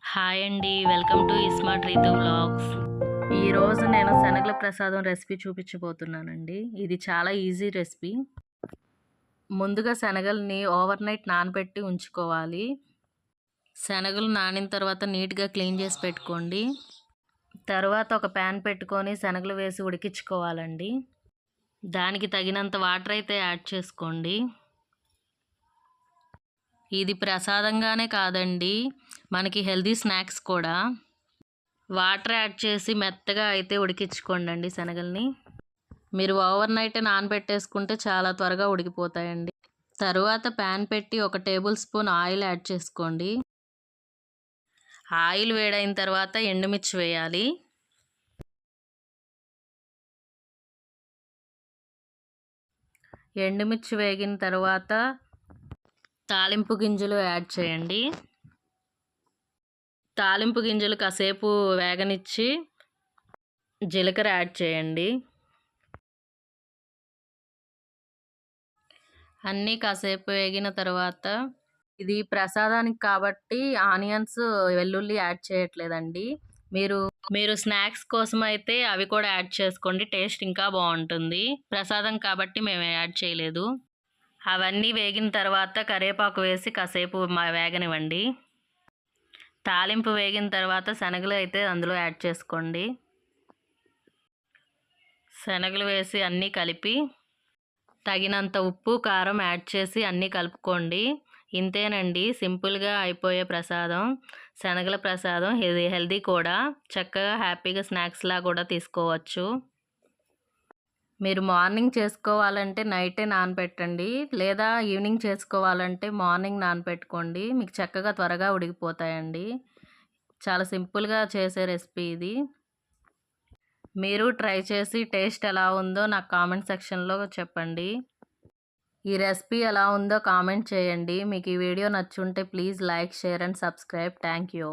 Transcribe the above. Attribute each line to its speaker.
Speaker 1: Hi అండి. Welcome to ismart Ritu vlogs. ఈరోజు నేను శనగల ప్రసాదం రెసిపీ చూపించబోతున్నానండి. ఇది చాలా ఈజీ రెసిపీ. ముందుగా శనగల్ని ఓవర్ నైట్ నానబెట్టి ఉంచుకోవాలి. శనగలు నానిన తర్వాత నీట్గా క్లీన్ చేసి పెట్టుకోండి. తర్వాత ఒక ప్యాన్ పెట్టుకొని శనగలు వేసి ఉడికించుకోవాలండి. దానికి తగినంత వాటర్ అయితే యాడ్ చేసుకోండి. ఇది ప్రసాదంగానే కాదండి, మనకి హెల్దీ స్నాక్స్ కూడా. వాటర్ యాడ్ చేసి మెత్తగా అయితే ఉడికించుకోండి శనగల్ని. మీరు ఓవర్ నైట్ నానబెట్టేసుకుంటే చాలా త్వరగా ఉడికిపోతాయండి. తరువాత ప్యాన్ పెట్టి 1 టేబుల్ స్పూన్ ఆయిల్ యాడ్ చేసుకోండి. ఆయిల్ వేడైన తర్వాత ఎండుమిర్చి వేయాలి. ఎండుమిర్చి వేగిన తర్వాత తాలింపు గింజలు యాడ్ చేయండి. తాలింపు గింజలు కాసేపు వేగనిచ్చి జీలకర్ర యాడ్ చేయండి. అన్నీ కాసేపు వేగిన తర్వాత, ఇది ప్రసాదానికి కాబట్టి ఆనియన్స్, వెల్లుల్లి యాడ్ చేయట్లేదండి. మీరు స్నాక్స్ కోసం అయితే అవి కూడా యాడ్ చేసుకోండి, టేస్ట్ ఇంకా బాగుంటుంది. ప్రసాదం కాబట్టి మేము యాడ్ చేయలేదు. అవన్నీ వేగిన తర్వాత కరివేపాకు వేసి కాసేపు వేగనివ్వండి. తాలింపు వేగిన తర్వాత శనగలు అయితే అందులో యాడ్ చేసుకోండి. శనగలు వేసి అన్నీ కలిపి తగినంత ఉప్పు, కారం యాడ్ చేసి అన్నీ కలుపుకోండి. ఇంతేనండి, సింపుల్గా అయిపోయే ప్రసాదం. శనగల ప్రసాదం హెల్దీ కూడా. చక్కగా హ్యాపీగా స్నాక్స్లా కూడా తీసుకోవచ్చు. మీరు మార్నింగ్ చేసుకోవాలంటే నైటే నానబెట్టండి, లేదా ఈవినింగ్ చేసుకోవాలంటే మార్నింగ్ నానబెట్టుకోండి. మీకు చక్కగా త్వరగా ఉడికిపోతాయండి. చాలా సింపుల్గా చేసే రెసిపీ ఇది. మీరు ట్రై చేసి టేస్ట్ ఎలా ఉందో నాకు కామెంట్ సెక్షన్లో చెప్పండి. ఈ రెసిపీ ఎలా ఉందో కామెంట్ చేయండి. మీకు ఈ వీడియో నచ్చుంటే please like, share and subscribe. Thank you.